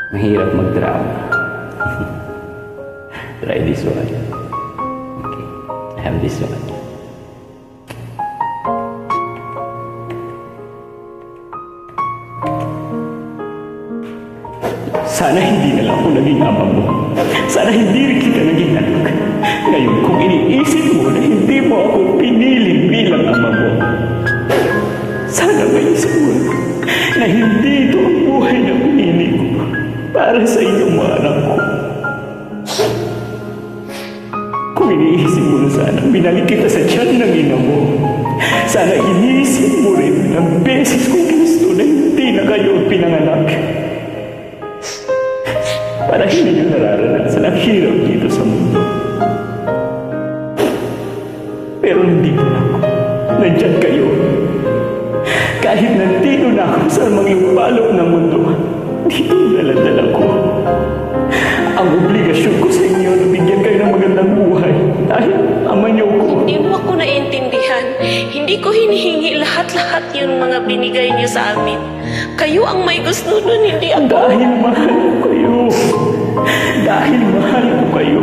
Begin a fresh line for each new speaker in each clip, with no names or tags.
Mahirap mag-drama. Try this one. Okay. I have this one. Sana hindi na lang ako naging ama mo. Sana hindi rin kita naging anak. Ngayon, kung iniisip mo na hindi mo ako pinili bilang ama mo, sana maisip mo na hindi ito ang buhay na pinili ko para sa inyong mga anak ko. Kung iniisip mo na sana binalik kita sa tiyan ng ina mo, sana iniisip mo rin ng beses kong gusto na hindi na kayo pinanganak. Para hindi nyo nararanasan ang hirap dito sa mundo. Pero nandito na ako. Nandyan kayo. Kahit nandito na ako sa mga palok ng mundo, dito dala-dala ko. Ang obligasyon ko sa inyo na bigyan kayo ng magandang buhay dahil ama niyo ko.
Hindi mo ako naiintindihan. Hindi ko hinihingi lahat-lahat yung mga binigay niyo sa amin. Kayo ang may gusto nun, hindi ako.
Dahil mahal ko kayo. Dahil mahal ko kayo.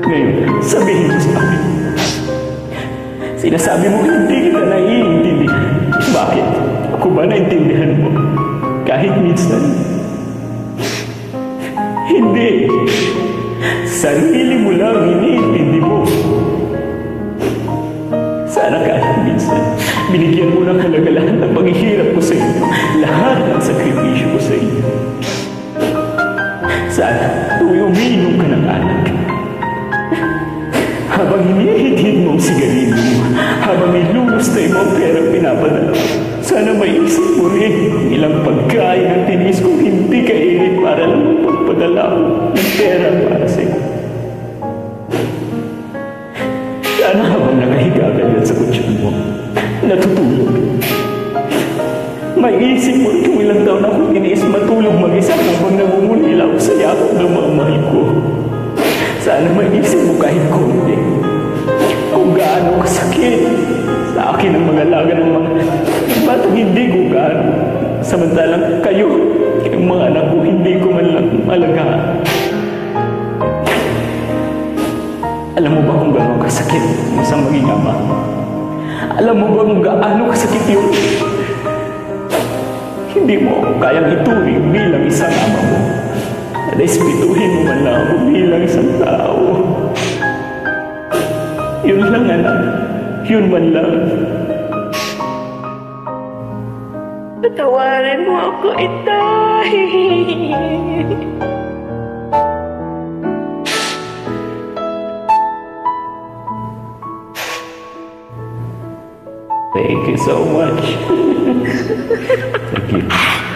Ngayon, sabihin mo sa akin. Sinasabi mo hindi kita naiintindihan. Bakit? Ako ba naintindihan mo? Kahit minsan. Hindi. Sarili mo lang iniintindi mo. Sana kahit minsan, binigyan mo ng halaga lahat ng paghihirap ko sa inyo. Lahat ng sakripisyo ko sa inyo. Sana tuwing umiinom ka ng alak, habang hinihitid mo ang sigarilyo mo, habang ilulustay mo ang pera pinapadala mo, sana maisip mo rin ilang pagkain ang tinis kung hindi ka init para lang magpadala mo ng pera para sa iyo. Sana habang nakahiga ka dyan sa kutsyon mo, natutulog. Maisip mo kung ilang taon akong tiniis matulog mag-isa habang nagmumulila ako sa yakap ng mga mahal ko. Sana maisip mo kahit konti kung gaano kasakit sa akin ang mga laga ng mga batang hindi ko gaano. Samantalang kayo, kayong mga anak ko, hindi ko man lang alagaan. Alam mo ba kung gaano kasakit yung isang maging ama? Alam mo ba kung gaano kasakit yun? Hindi mo ako kayang ituring bilang isang ama mo. Respetuhin mo man lang ako bilang isang tao. Yun lang, anak. Yun man lang.
Patawarin mo ako, Itay.
Thank you so much. Thank you.